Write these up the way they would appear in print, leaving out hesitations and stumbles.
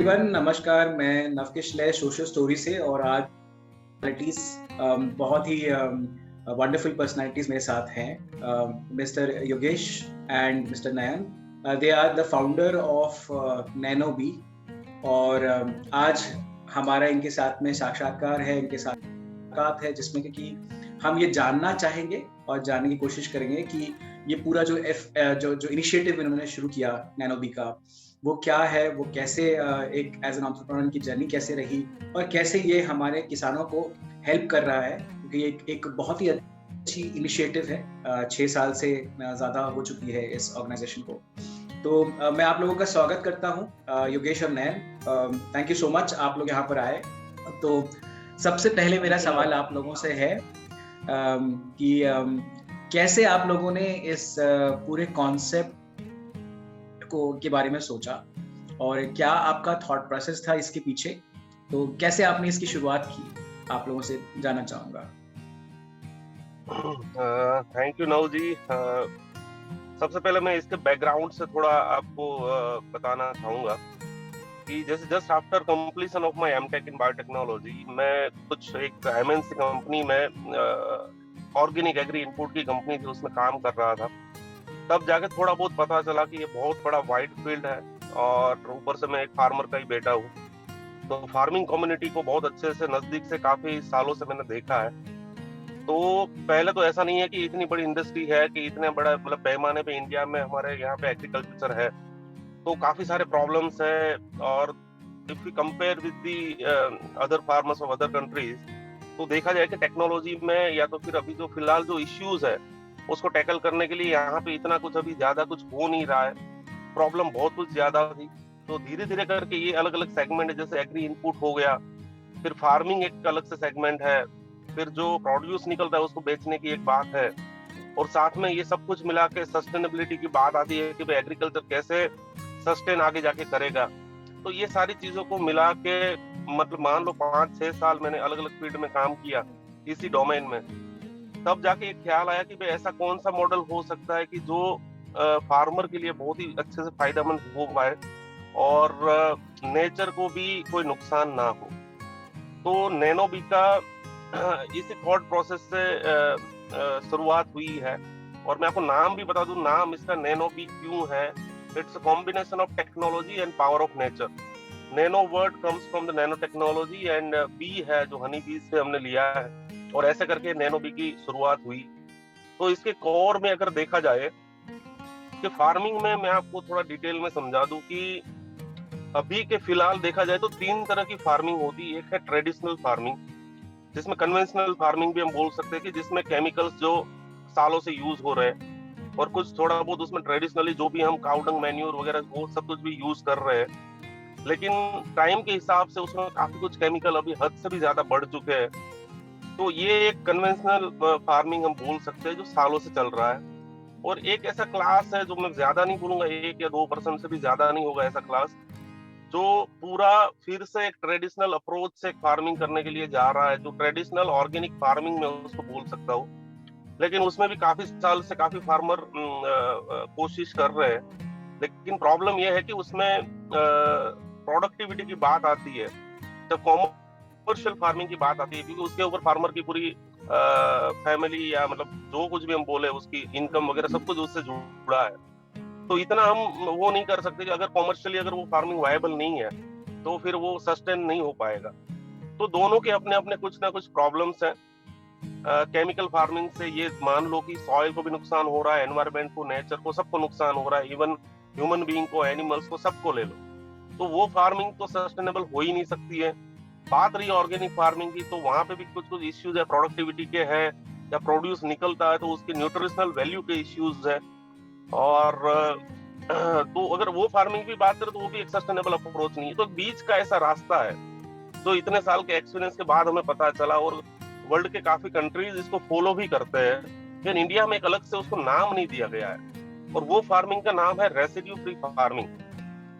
Everyone, नमस्कार। मैं नवकिश ले सोशल स्टोरी से और आज पर्सनालिटीज बहुत ही वंडरफुल पर्सनालिटीज मेरे साथ हैं। Mister Yogesh and mister Nayan, they are the founder of Nanobi. और आज हमारा इनके साथ में साक्षात्कार है, इनके साथ मुलाकात है, जिसमें कि हम ये जानना चाहेंगे और जानने की कोशिश करेंगे कि ये पूरा जो इनिशिएटिव इन्होंने शुरू किया नैनोबी का, वो क्या है, वो कैसे एक एज एन एंटरप्रेन्योर की जर्नी कैसे रही और कैसे ये हमारे किसानों को हेल्प कर रहा है, क्योंकि एक बहुत ही अच्छी इनिशिएटिव है। 6 साल से ज़्यादा हो चुकी है इस ऑर्गेनाइजेशन को। तो मैं आप लोगों का स्वागत करता हूँ, योगेश और नयन। थैंक यू सो मच, आप लोग यहाँ पर आए। तो सबसे पहले मेरा सवाल आप लोगों से है कि कैसे आप लोगों ने इस पूरे कॉन्सेप्ट के बारे में सोचा और क्या आपका थॉट प्रोसेस था इसके पीछे, तो कैसे आपने इसकी शुरुआत की, आप लोगों से जानना चाहूंगा। थैंक यू नव जी। सबसे पहले मैं इसके बैकग्राउंड से थोड़ा आपको बताना चाहूंगा कि जैसे just after completion of my MTech in biotechnology मैं कुछ एक एमएनसी कंपनी में ऑर्गेनिक एग्री इनपुट की कंपनी थी, उसमें काम कर रहा था। तब जाके थोड़ा बहुत पता चला कि ये बहुत बड़ा वाइड फील्ड है और ऊपर से मैं एक फार्मर का ही बेटा हूँ, तो फार्मिंग कम्युनिटी को बहुत अच्छे से नजदीक से काफी सालों से मैंने देखा है। तो पहले तो ऐसा नहीं है कि इतनी बड़ी इंडस्ट्री है कि इतने बड़ा मतलब पैमाने पे इंडिया में हमारे यहाँ पे एग्रीकल्चर है, तो काफी सारे प्रॉब्लम्स है। और if you compare with the other farmers of other countries, तो देखा जाए कि टेक्नोलॉजी में या तो फिर अभी जो फिलहाल जो इश्यूज है उसको टैकल करने के लिए यहाँ पे इतना कुछ अभी ज्यादा कुछ हो नहीं रहा है। प्रॉब्लम बहुत कुछ ज्यादा थी, तो धीरे धीरे करके ये अलग अलग सेगमेंट है, जैसे एग्री इनपुट हो गया, फिर फार्मिंग एक अलग से सेगमेंट है, फिर जो प्रोड्यूस निकलता है उसको बेचने की एक बात है, और साथ में ये सब कुछ मिला के सस्टेनेबिलिटी की बात आती है कि भाई एग्रीकल्चर कैसे सस्टेन आगे जाके करेगा। तो ये सारी चीजों को मिला के मतलब मान लो 5-6 साल मैंने अलग अलग फील्ड में काम किया इसी डोमेन में। तब जाके एक ख्याल आया कि भाई ऐसा कौन सा मॉडल हो सकता है कि जो फार्मर के लिए बहुत ही अच्छे से फायदेमंद हो पाए और नेचर को भी कोई नुकसान ना हो। तो नैनोबी का इसी थॉट प्रोसेस से शुरुआत हुई है। और मैं आपको नाम भी बता दूं, नाम इसका नैनोबी क्यों है। It's a combination of technology and power of nature. Nano word comes from the nano technology and bee है जो हनी बी से हमने लिया है, और ऐसे करके नैनोबी की शुरुआत हुई। तो इसके कोर में अगर देखा जाए कि फार्मिंग में मैं आपको थोड़ा डिटेल में समझा दूं कि अभी के फिलहाल देखा जाए तो 3 तरह की फार्मिंग होती है। एक है ट्रेडिशनल फार्मिंग, जिसमें कन्वेंशनल फार्मिंग भी हम बोल सकते हैं कि जिसमें केमिकल्स जो सालों से यूज हो रहे हैं, और कुछ थोड़ा बहुत उसमें ट्रेडिशनली जो भी हम काउडंग मैन्योर वगैरह वो सब कुछ भी यूज कर रहे हैं, लेकिन टाइम के हिसाब से उसमें काफी कुछ केमिकल अभी हद से भी ज्यादा बढ़ चुके हैं। तो ये एक कन्वेंशनल फार्मिंग हम बोल सकते हैं जो सालों से चल रहा है। और एक ऐसा क्लास है जो मैं ज्यादा नहीं बोलूंगा, 1 या 2% से भी ज्यादा नहीं होगा ऐसा क्लास, जो पूरा फिर से एक ट्रेडिशनल अप्रोच से फार्मिंग करने के लिए जा रहा है, जो ट्रेडिशनल ऑर्गेनिक फार्मिंग में उसको बोल सकता हूँ। लेकिन उसमें भी काफी साल से काफी फार्मर कोशिश कर रहे हैं। लेकिन प्रॉब्लम यह है कि उसमें प्रोडक्टिविटी की बात आती है, जब कॉमर्शियल फार्मिंग की बात आती है, क्योंकि उसके ऊपर फार्मर की पूरी फैमिली या मतलब जो कुछ भी हम बोले उसकी इनकम वगैरह सब कुछ उससे जुड़ा है। तो इतना हम वो नहीं कर सकते कि अगर कॉमर्शियली अगर वो फार्मिंग वायबल नहीं है तो फिर वो सस्टेन नहीं हो पाएगा। तो दोनों के अपने अपने कुछ ना कुछ प्रॉब्लम्स हैं। केमिकल फार्मिंग से ये मान लो कि सॉइल को भी नुकसान हो रहा है, एनवायरमेंट को, नेचर को, सबको नुकसान हो रहा है, इवन ह्यूमन बीइंग को, एनिमल्स को, सबको ले लो, तो वो फार्मिंग तो सस्टेनेबल हो ही नहीं सकती है। बात रही ऑर्गेनिक फार्मिंग की, तो वहां पे भी कुछ कुछ इश्यूज है, प्रोडक्टिविटी के हैं, या प्रोड्यूस निकलता है तो उसके न्यूट्रिशनल वैल्यू के इश्यूज है। और तो अगर वो फार्मिंग की बात करें तो वो भी एक सस्टेनेबल अप्रोच नहीं है। तो बीच का ऐसा रास्ता है जो इतने साल के एक्सपीरियंस के बाद हमें पता चला, और वर्ल्ड के काफी कंट्रीज इसको फॉलो भी करते हैं, लेकिन इंडिया में एक अलग से उसको नाम नहीं दिया गया है, और वो फार्मिंग का नाम है रेसिड्यू फ्री फार्मिंग।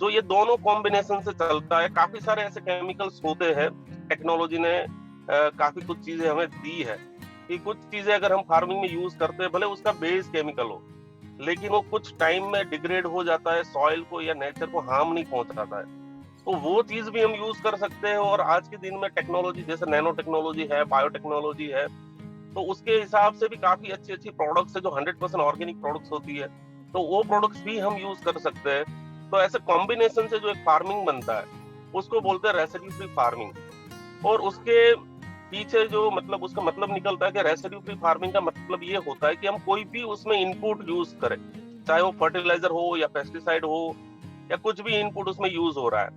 जो ये दोनों कॉम्बिनेशन से चलता है। काफी सारे ऐसे केमिकल्स होते हैं, टेक्नोलॉजी ने काफी कुछ चीजें हमें दी है कि कुछ चीजें अगर हम फार्मिंग में यूज करते हैं, भले उसका बेस केमिकल हो, लेकिन वो कुछ टाइम में डिग्रेड हो जाता है, सॉइल को या नेचर को हार्म नहीं पहुंचाता है। तो वो चीज भी हम यूज कर सकते हैं। और आज के दिन में टेक्नोलॉजी जैसे नैनो टेक्नोलॉजी है, बायोटेक्नोलॉजी है, तो उसके हिसाब से भी काफी अच्छी अच्छी प्रोडक्ट्स है जो 100% ऑर्गेनिक प्रोडक्ट्स होती है, तो वो प्रोडक्ट्स भी हम यूज कर सकते हैं। तो ऐसे कॉम्बिनेशन से जो एक फार्मिंग बनता है उसको बोलते हैं रेसिड्यू फ्री फार्मिंग। और उसके पीछे जो मतलब उसका मतलब निकलता है कि रेसिड्यू फ्री फार्मिंग का मतलब ये होता है कि हम कोई भी उसमें इनपुट यूज करें, चाहे वो फर्टिलाइजर हो या पेस्टिसाइड हो या कुछ भी इनपुट उसमें यूज हो रहा है,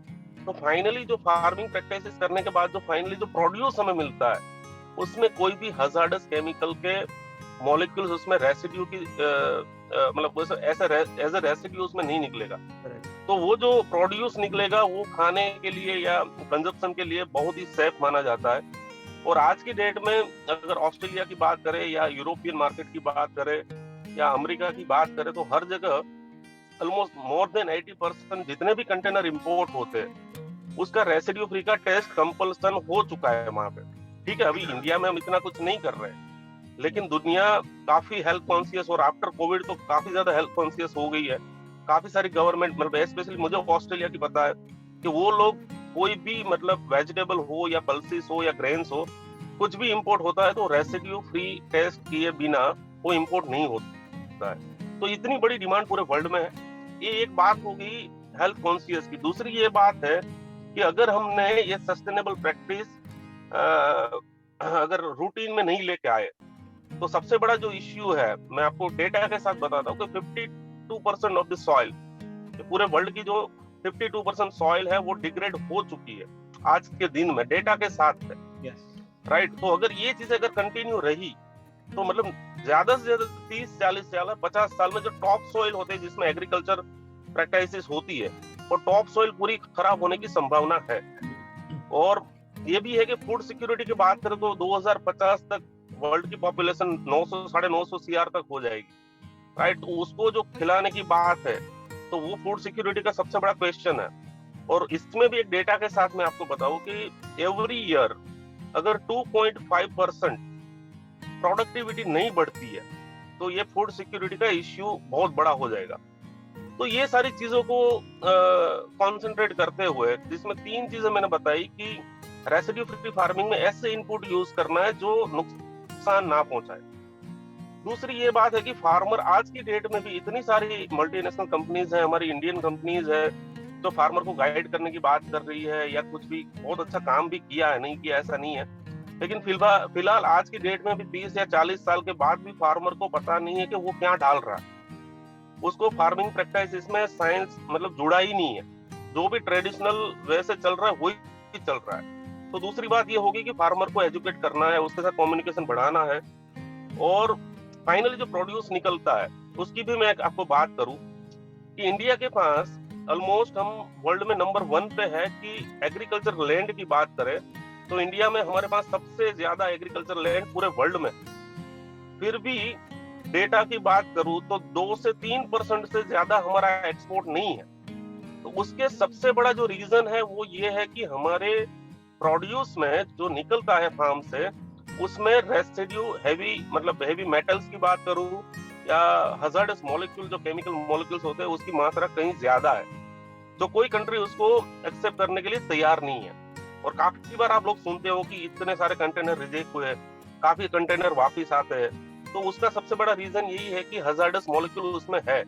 तो फाइनली जो फार्मिंग प्रैक्टिसेस करने के बाद जो फाइनली जो प्रोड्यूस हमें मिलता है उसमें कोई भी हजार्डस केमिकल के मॉलिक्यूल्स उसमें रेसिड्यू की मतलब ऐसा एज ए रेसिड्यू उसमें नहीं निकलेगा। तो वो जो प्रोड्यूस निकलेगा वो खाने के लिए या कंजप्शन के लिए बहुत ही सेफ माना जाता है। और आज की डेट में अगर ऑस्ट्रेलिया की बात करें या यूरोपियन मार्केट की बात करें या अमेरिका की बात करें, तो हर जगह ऑलमोस्ट मोर देन 80% जितने भी कंटेनर इंपोर्ट होते हैं उसका रेसिड्यू फ्री का टेस्ट कंपल्सन हो चुका है वहां पे। ठीक है, अभी इंडिया में हम इतना कुछ नहीं कर रहे हैं, लेकिन दुनिया काफी हेल्थ कॉन्शियस और आफ्टर कोविड तो काफी ज्यादा हेल्थ कॉन्शियस हो गई है। काफी सारी गवर्नमेंट मतलब स्पेशली मुझे ऑस्ट्रेलिया की पता है कि वो लोग कोई भी मतलब वेजिटेबल हो या पल्सेस हो या ग्रेन्स हो, कुछ भी इंपोर्ट होता है तो रेसिड्यू फ्री टेस्ट किए बिना वो इंपोर्ट नहीं होता है। तो इतनी बड़ी डिमांड पूरे वर्ल्ड में है। ये एक बात हो गई हेल्थ कॉन्शियस की। दूसरी ये बात है कि अगर हमने ये सस्टेनेबल प्रैक्टिस अगर रूटीन में नहीं लेके आए तो सबसे बड़ा जो इश्यू है, मैं आपको डेटा के साथ बताता हूँ कि 52% ऑफ द सॉइल, पूरे वर्ल्ड की जो 52% सॉइल है वो डिग्रेड हो चुकी है आज के दिन में, डेटा के साथ है। राइट, तो अगर ये चीज अगर कंटिन्यू रही तो मतलब ज्यादा से ज्यादा 30-40 साल 50 साल में जो टॉप सॉइल होते हैं जिसमें एग्रीकल्चर प्रैक्टिसेस होती है और टॉप सॉइल पूरी खराब होने की संभावना है। और ये भी है कि फूड सिक्योरिटी की बात करें तो 2050 तक वर्ल्ड की पॉपुलेशन 900-950 सीआर तक हो जाएगी। राइट, तो उसको जो खिलाने की बात है तो वो फूड सिक्योरिटी का सबसे बड़ा क्वेश्चन है। और इसमें भी एक डेटा के साथ मैं आपको बताऊं कि एवरी ईयर अगर 2.5% प्रोडक्टिविटी नहीं बढ़ती है तो ये फूड सिक्योरिटी का इश्यू बहुत बड़ा हो जाएगा। तो ये सारी चीजों को कॉन्सेंट्रेट करते हुए जिसमें 3 चीजें मैंने बताई कि रेसिड्यू फ्री फार्मिंग में ऐसे इनपुट यूज करना है जो नुकसान ना पहुंचाए। दूसरी ये बात है कि फार्मर आज की डेट में भी इतनी सारी मल्टीनेशनल कंपनीज है, हमारी इंडियन कंपनीज है जो फार्मर को गाइड करने की बात कर रही है या कुछ भी बहुत अच्छा काम भी किया है, नहीं किया ऐसा नहीं है, लेकिन फिलहाल आज की डेट में भी 30 या 40 साल के बाद भी फार्मर को पता नहीं है कि वो क्या डाल रहा है। उसको फार्मिंग प्रैक्टिस इसमें साइंस मतलब जुड़ा ही नहीं है, जो भी ट्रेडिशनल वे से चल रहा है वही चल रहा है। तो दूसरी बात ये होगी कि फार्मर को एजुकेट करना है, उसके साथ कम्युनिकेशन बढ़ाना है। और फाइनली जो प्रोड्यूस निकलता है उसकी भी मैं आपको बात करूं कि इंडिया के पास ऑलमोस्ट हम वर्ल्ड में नंबर 1 पे है कि एग्रीकल्चर लैंड की बात करें तो इंडिया में हमारे पास सबसे ज्यादा एग्रीकल्चर लैंड पूरे वर्ल्ड में। फिर भी डेटा की बात करूं तो 2 से 3% से ज्यादा हमारा एक्सपोर्ट नहीं है। तो उसके सबसे बड़ा जो रीजन है वो ये है कि हमारे प्रोड्यूस में जो निकलता है फार्म से उसमें रेसिड्यू हेवी मेटल्स की बात करूं या हजार्डस मॉलिक्यूल जो केमिकल मॉलिक्यूल्स होते हैं उसकी मात्रा कहीं ज्यादा है, जो कोई कंट्री उसको एक्सेप्ट करने के लिए तैयार नहीं है। और काफी बार आप लोग सुनते हो कि इतने सारे कंटेनर रिजेक्ट हुए, काफी कंटेनर वापिस आते हैं, तो उसका सबसे बड़ा रीजन यही है कि हजार्डस मॉलिक्यूल उसमें है।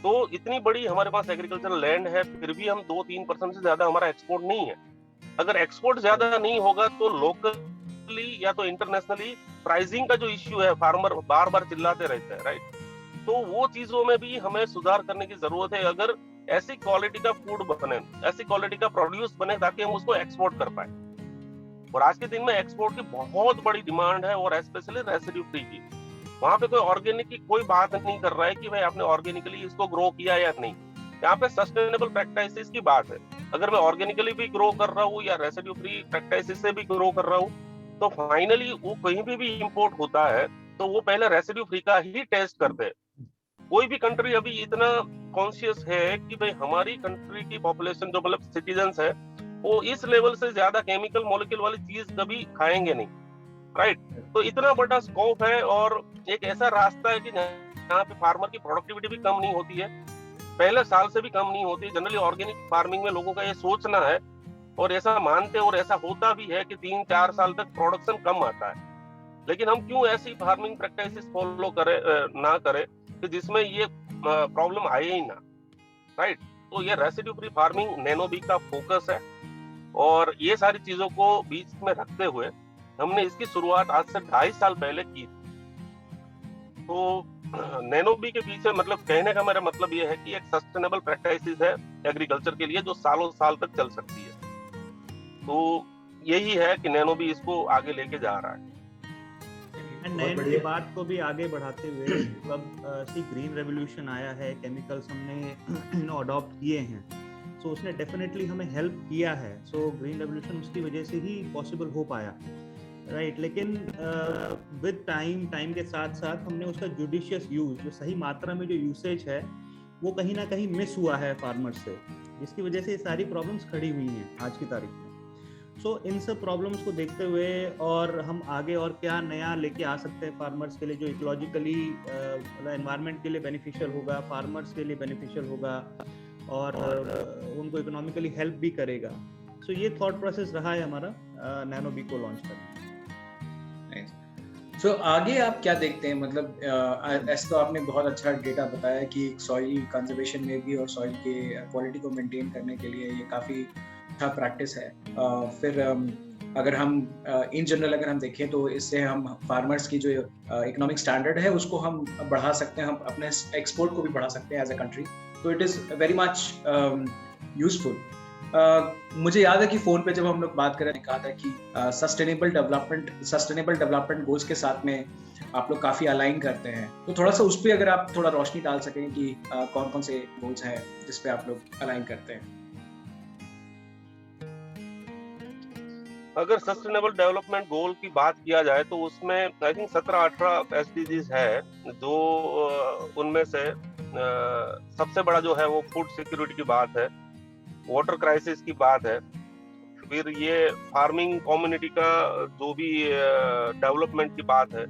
तो इतनी बड़ी हमारे पास एग्रीकल्चरल लैंड है फिर भी हम 2-3% से ज्यादा हमारा एक्सपोर्ट नहीं है। अगर एक्सपोर्ट ज्यादा नहीं होगा तो लोकली या तो इंटरनेशनली प्राइसिंग का जो इश्यू है, फार्मर बार बार चिल्लाते रहते हैं। राइट, तो वो चीजों में भी हमें सुधार करने की जरूरत है। अगर ऐसी क्वालिटी का फूड बने, ऐसी क्वालिटी का प्रोड्यूस बने ताकि हम उसको एक्सपोर्ट कर पाए। और आज के दिन में एक्सपोर्ट की बहुत बड़ी डिमांड है और स्पेशली रेसिड्यू फ्री की। वहां पे कोई ऑर्गेनिक की कोई बात नहीं कर रहा है कि भाई आपने ऑर्गेनिकली इसको ग्रो किया या नहीं, यहाँ पे सस्टेनेबल प्रैक्टिसेस की बात है। अगर मैं ऑर्गेनिकली भी ग्रो कर रहा हूँ या रेसिड्यू फ्री प्रैक्टिसेस से भी ग्रो कर रहा हूँ तो फाइनली वो कहीं भी इंपोर्ट होता है तो वो पहले रेसिड्यू फ्री का ही टेस्ट करते हैं। कोई भी कंट्री अभी इतना कॉन्शियस है कि भाई हमारी कंट्री की पॉपुलेशन जो मतलब सिटीजन्स है वो इस लेवल से ज्यादा केमिकल मॉलिक्यूल वाली चीज कभी खाएंगे नहीं। राइट, तो इतना बड़ा स्कोप है और एक ऐसा रास्ता है कि यहाँ पे फार्मर की प्रोडक्टिविटी भी कम नहीं होती है पहले साल से भी कम नहीं होती। जनरली ऑर्गेनिक फार्मिंग में लोगों का ये सोचना है और ऐसा मानते हैं और ऐसा होता भी है कि 3-4 साल तक प्रोडक्शन कम आता है। लेकिन हम क्यों ऐसी फार्मिंग प्रैक्टिसेस फॉलो ना करें कि जिसमें ये प्रॉब्लम आए ही ना, राइट। तो ये रेसिड्यू फ्री फार्मिंग नैनोबी का फोकस है और ये सारी चीजों को बीच में रखते हुए हमने इसकी शुरुआत आज से 2.5 साल पहले की। तो नैनोबी के पीछे मतलब कहने का मेरा मतलब ये है कि एक सस्टेनेबल प्रैक्टिसेस है एग्रीकल्चर के लिए जो सालों साल तक चल सकती है। तो यही है कि नैनोबी इसको आगे लेके जा रहा है। नैनो की बात को भी आगे बढ़ाते हुए मतलब ग्रीन रेवोल्यूशन आया है, केमिकल्स हमने अडॉप्ट किए हैं, सो उसने डेफिनेटली हमें हेल्प किया है। सो ग्रीन रेवोल्यूशन उसकी वजह से ही पॉसिबल हो पाया, राइट। लेकिन विद टाइम के साथ साथ हमने उसका जुडिशियस यूज, जो सही मात्रा में जो यूसेज है वो कहीं ना कहीं मिस हुआ है फार्मर्स से, जिसकी वजह से ये सारी प्रॉब्लम्स खड़ी हुई हैं आज की तारीख में। सो इन सब प्रॉब्लम्स को देखते हुए और हम आगे और क्या नया लेके आ सकते हैं फार्मर्स के लिए जो इकोलॉजिकली एनवायरनमेंट के लिए बेनिफिशियल होगा, फार्मर्स के लिए बेनिफिशियल होगा और उनको इकोनॉमिकली हेल्प भी करेगा। सो ये थॉट प्रोसेस रहा है हमारा नैनोबी को लॉन्च करने। सो आगे आप क्या देखते हैं? मतलब ऐसे तो आपने बहुत अच्छा डेटा बताया कि सॉइल कंजर्वेशन में भी और सॉइल के क्वालिटी को मेंटेन करने के लिए ये काफ़ी अच्छा प्रैक्टिस है। फिर अगर हम इन जनरल अगर हम देखें तो इससे हम फार्मर्स की जो इकोनॉमिक स्टैंडर्ड है उसको हम बढ़ा सकते हैं, हम अपने एक्सपोर्ट को भी बढ़ा सकते हैं एज अ कंट्री। तो it is very much useful. मुझे याद है कि फोन पे जब हम लोग बात कर रहे हैं कहा था कि सस्टेनेबल डेवलपमेंट गोल्स के साथ में आप लोग काफी अलाइन करते हैं। तो थोड़ा सा उस पे अगर आप थोड़ा रोशनी डाल सकें कि कौन कौन से गोल्स हैं जिस पे आप लोग अलाइन करते हैं। अगर सस्टेनेबल डेवलपमेंट गोल की बात किया जाए तो उसमें आई थिंक 17-18 एसडीजीज है, जो उनमें से सबसे बड़ा जो है वो फूड सिक्योरिटी की बात है, वाटर क्राइसिस की बात है, फिर ये फार्मिंग कम्युनिटी का जो भी डेवलपमेंट की बात है।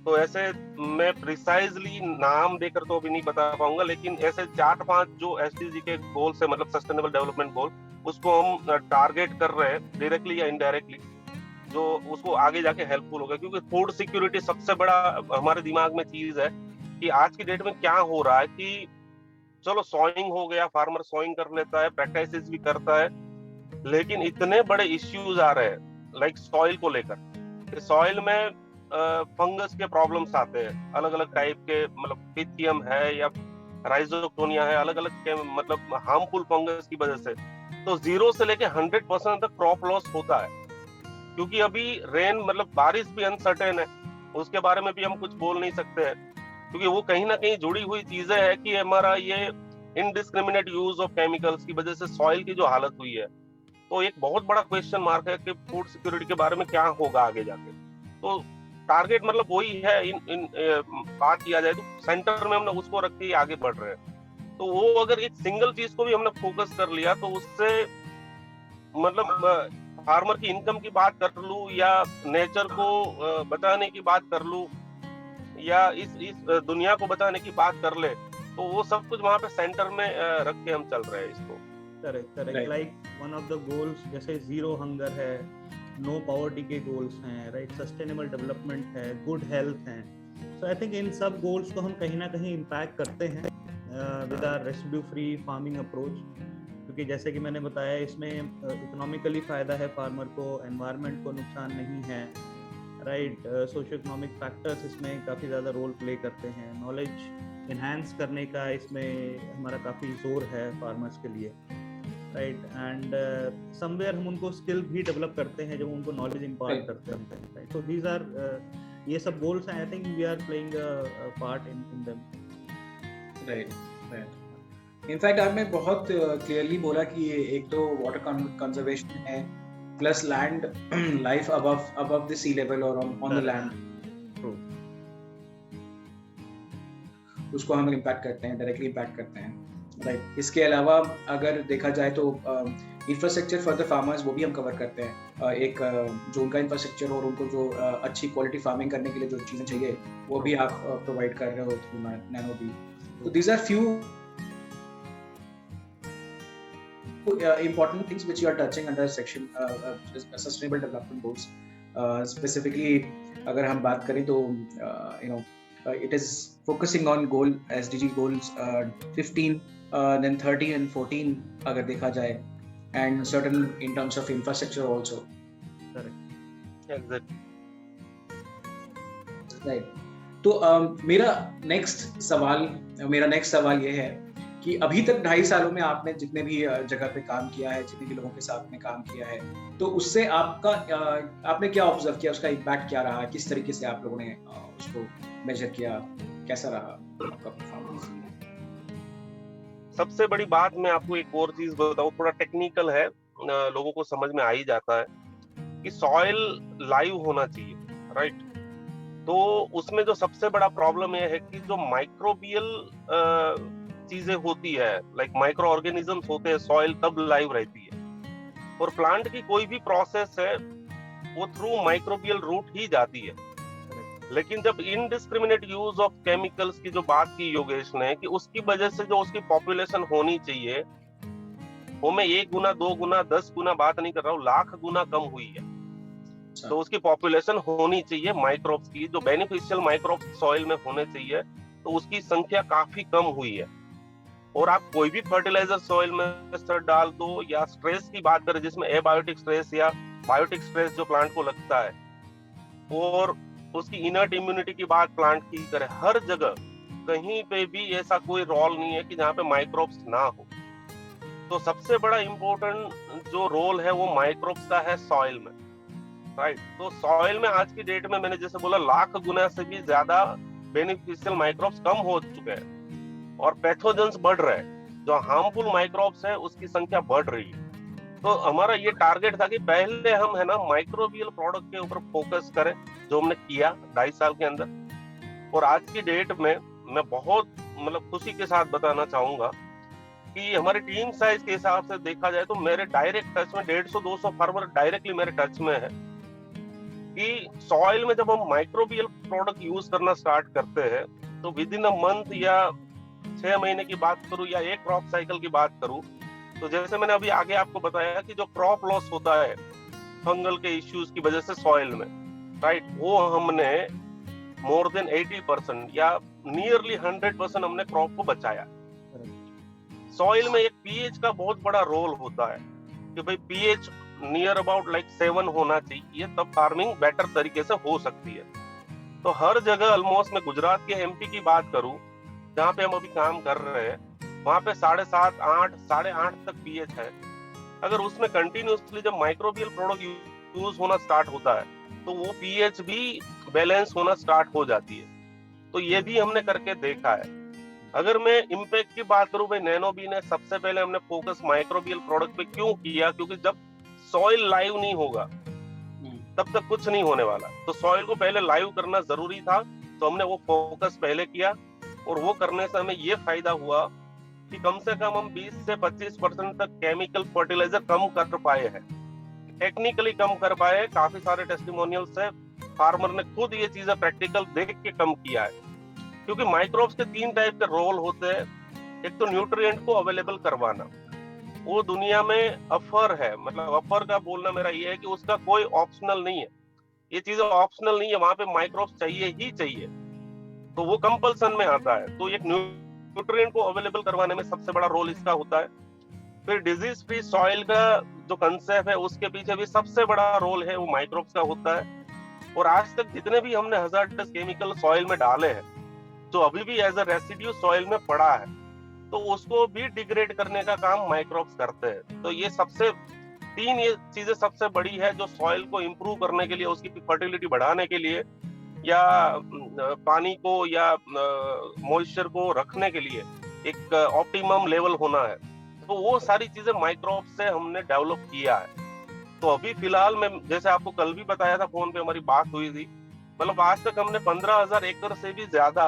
तो ऐसे मैं प्रिसाइजली नाम देकर तो अभी नहीं बता पाऊंगा, लेकिन ऐसे 4-5 जो एसडीजी के गोल्स है मतलब सस्टेनेबल डेवलपमेंट गोल, उसको हम टारगेट कर रहे हैं डायरेक्टली या इनडायरेक्टली, जो उसको आगे जाके हेल्पफुल होगा। क्योंकि फूड सिक्योरिटी सबसे बड़ा हमारे दिमाग में चीज है कि आज की डेट में क्या हो रहा है कि चलो सॉइंग हो गया, फार्मर सॉइंग कर लेता है, प्रैक्टिसेस भी करता है, लेकिन इतने बड़े इश्यूज आ रहे हैं लाइक सॉइल को लेकर। सॉइल में फंगस के प्रॉब्लम्स आते हैं, अलग अलग टाइप के, मतलब पिथियम है या राइजोटोनिया है, अलग अलग के मतलब हार्मफुल फंगस की वजह से। तो 0 से लेके 100% तक क्रॉप लॉस होता है, क्योंकि अभी रेन मतलब बारिश भी अनसर्टेन है, उसके बारे में भी हम कुछ बोल नहीं सकते हैं, क्योंकि वो कहीं ना कहीं जुड़ी हुई चीजें हैं कि हमारा ये इनडिस्क्रिमिनेट यूज ऑफ केमिकल्स की वजह से सॉइल की जो हालत हुई है। तो एक बहुत बड़ा क्वेश्चन मार्क है कि फूड सिक्योरिटी के बारे में क्या होगा आगे जाके। तो टारगेट मतलब वही है, इन बात किया जाए तो सेंटर में हमने उसको रख के आगे बढ़ रहे हैं। तो वो अगर एक सिंगल चीज को भी हमने फोकस कर लिया तो उससे मतलब फार्मर की इनकम की बात कर लूं या नेचर को बचाने की बात कर लूं या इस दुनिया को बचाने की बात कर ले, तो वो सब कुछ वहाँ पे सेंटर में रख के हम चल रहे हैं इसको। Correct. Like one of the goals जैसे जीरो हंगर है, नो पॉवर्टी के गोल्स हैं, राइट, सस्टेनेबल डेवलपमेंट है, गुड हेल्थ है। सो आई थिंक इन सब गोल्स को हम कहीं ना कहीं इम्पैक्ट करते हैं with our residue free farming approach, क्योंकि जैसे कि मैंने बताया इसमें इकोनॉमिकली फ़ायदा है फार्मर को, एनवायरनमेंट को नुकसान नहीं है, राइट। सोशो इकोनॉमिक फैक्टर्स इसमें काफ़ी ज़्यादा रोल प्ले करते हैं, नॉलेज इन्हांस करने का इसमें हमारा काफ़ी जोर है फार्मर्स के लिए, राइट। एंड समवेयर हम उनको स्किल भी डेवलप करते हैं जब उनको नॉलेज इम्पार्ट करते हैं, राइट। सो दीज आर ये सब गोल्स हैं, I think we are playing a part in them, right. In fact आपने बहुत क्लियरली बोला कि ये एक तो वाटर कंजर्वेशन है plus land life above the sea level और ऑन द लैंड, उसको हम इम्पैक्ट करते हैं, डायरेक्टली इम्पैक्ट करते हैं, राइट। इसके अलावा अगर देखा जाए तो इंफ्रास्ट्रक्चर फॉर द फार्मर्स वो भी हम कवर करते हैं, एक जो उनका इंफ्रास्ट्रक्चर और उनको जो अच्छी क्वालिटी फार्मिंग करने के लिए जो चीज़ें चाहिए वो भी आप प्रोवाइड कर रहे हो थ्रू नैनोबी। तो these are few important things which you are touching under section sustainable development goals. Specifically अगर हम बात करें तो it is focusing on goal SDG goals 15 then 30 and 14 अगर देखा जाए, and certain in terms of infrastructure also. Correct. Exactly. Right. तो मेरा नेक्स्ट सवाल ये है कि अभी तक 2.5 सालों में आपने जितने भी जगह पे काम किया है, जितने भी लोगों के साथ में काम किया है, तो उससे आपने क्या ऑब्जर्व किया, उसका इम्पैक्ट क्या रहा, किस तरीके से आप लोगों ने उसको मेजर किया, कैसा रहा आपका परफॉर्मेंस? सबसे बड़ी बात मैं आपको एक और चीज बताऊं, थोड़ा टेक्निकल है, लोगों को समझ में आ ही जाता है कि सॉइल लाइव होना चाहिए, राइट? तो उसमें जो सबसे बड़ा प्रॉब्लम यह है कि जो माइक्रोबियल चीजें होती है, लाइक माइक्रो ऑर्गेनिजम्स होते हैं, सॉइल तब लाइव रहती है। और प्लांट की कोई भी प्रोसेस है वो थ्रू माइक्रोबियल रूट ही जाती है। लेकिन जब इनडिस्क्रिमिनेट यूज ऑफ केमिकल्स की जो बात की योगेश ने, कि उसकी वजह से जो उसकी पॉपुलेशन होनी चाहिए वो मैं 1 गुना 2 गुना 10 गुना बात नहीं कर रहा हूँ, लाख गुना कम हुई है। तो उसकी पॉपुलेशन होनी चाहिए माइक्रोब्स की, जो बेनिफिशियल माइक्रोब्स सॉइल में होने चाहिए, तो उसकी संख्या काफी कम हुई है। और आप कोई भी फर्टिलाइजर सॉइल में सर डाल दो, या स्ट्रेस की बात करें जिसमें एबायोटिक स्ट्रेस या बायोटिक स्ट्रेस जो प्लांट को लगता है, और उसकी इनर्ट इम्यूनिटी की बात प्लांट की करें, हर जगह कहीं पे भी ऐसा कोई रोल नहीं है कि जहाँ पे माइक्रोब्स ना हो। तो सबसे बड़ा इंपॉर्टेंट जो रोल है वो माइक्रोब्स का है सॉइल में, राइट? तो सॉइल में आज की डेट में मैंने जैसे बोला, लाख गुना से भी ज्यादा बेनिफिशियल माइक्रोब्स कम हो चुके हैं और पैथोजेंस बढ़ रहे हैं। जो हार्मफुल माइक्रोब्स है उसकी संख्या बढ़ रही है। तो हमारा ये टारगेट था कि पहले हम है ना माइक्रोबियल प्रोडक्ट के ऊपर फोकस करें, जो हमने किया 2.5 साल के अंदर। और आज की डेट में मैं बहुत खुशी के साथ बताना चाहूंगा कि हमारी टीम साइज के हिसाब से देखा जाए तो मेरे डायरेक्ट टच में 150-200 फार्मर डायरेक्टली मेरे टच में है, कि सॉइल में जब हम माइक्रोबियल प्रोडक्ट यूज करना स्टार्ट करते हैं तो विद इन अ मंथ या 6 महीने की बात करूं या एक क्रॉप साइकिल की बात करूं, तो जैसे मैंने अभी आगे आपको बताया कि जो क्रॉप लॉस होता है फंगल के इश्यूज की वजह से सॉइल में, राइट, वो हमने मोर देन 80% या नियरली 100% हमने क्रॉप को बचाया। सॉइल में एक पीएच का बहुत बड़ा रोल होता है कि भाई पीएच नियर अबाउट 7 होना चाहिए, तब फार्मिंग बेटर तरीके से हो सकती है। तो हर जगह ऑलमोस्ट, मैं गुजरात के एमपी की बात करूं जहाँ पे हम अभी काम कर रहे हैं, वहां पे 7.5, 8, 8.5 तक पीएच है। अगर उसमें कंटिन्यूसली जब माइक्रोबियल प्रोडक्ट यूज होना स्टार्ट होता है तो वो पीएच भी बैलेंस होना स्टार्ट हो जाती है। तो ये भी हमने करके देखा है। अगर मैं इम्पैक्ट की बात करूं, भाई नैनोबी ने सबसे पहले हमने फोकस माइक्रोबियल प्रोडक्ट पे क्यों किया, क्योंकि जब सॉइल लाइव नहीं होगा तब तक कुछ नहीं होने वाला। तो सॉइल को पहले लाइव करना जरूरी था, तो हमने वो फोकस पहले किया। और वो करने से हमें ये फायदा हुआ कि कम से कम हम 20 से 25% तक केमिकल फर्टिलाइजर कम कर पाए हैं, टेक्निकली कम कर पाए हैं। काफी सारे टेस्टिमोनियल्स है, फार्मर ने खुद ये चीजें प्रैक्टिकल देख के कम किया है। क्योंकि माइक्रोब्स के 3 टाइप के रोल होते हैं। एक तो न्यूट्रिएंट को अवेलेबल करवाना, वो दुनिया में अफर है, अफर का बोलना मेरा ये है कि उसका कोई ऑप्शनल नहीं है, ये चीजें ऑप्शनल नहीं है, वहां पे माइक्रोब्स चाहिए ही चाहिए, तो वो कंपल्सन में आता है। तो एक न्यूट्रिएंट को अवेलेबल करवाने में सबसे बड़ा रोल इसका होता है। फिर डिजीज फ्री सॉइल का जो कंसेप्ट है उसके पीछे भी सबसे बड़ा रोल है वो माइक्रोब्स का होता है। और आज तक जितने भी हमने हजार्डस केमिकल सॉइल में डाले हैं, जो अभी भी एज अ रेसिड्यू सॉइल में पड़ा है, तो उसको भी डिग्रेड करने का काम माइक्रोब्स करते हैं। तो ये सबसे 3 ये चीजें सबसे बड़ी है जो सॉइल को इम्प्रूव करने के लिए, उसकी फर्टिलिटी बढ़ाने के लिए, या पानी को या मॉइस्चर को रखने के लिए एक ऑप्टिमम लेवल होना है, तो वो सारी चीजें माइक्रोब्स से हमने डेवलप किया है। तो अभी फिलहाल मैं जैसे आपको कल भी बताया था, फोन पे हमारी बात हुई थी, आज तक हमने 15,000 एकड़ से भी ज्यादा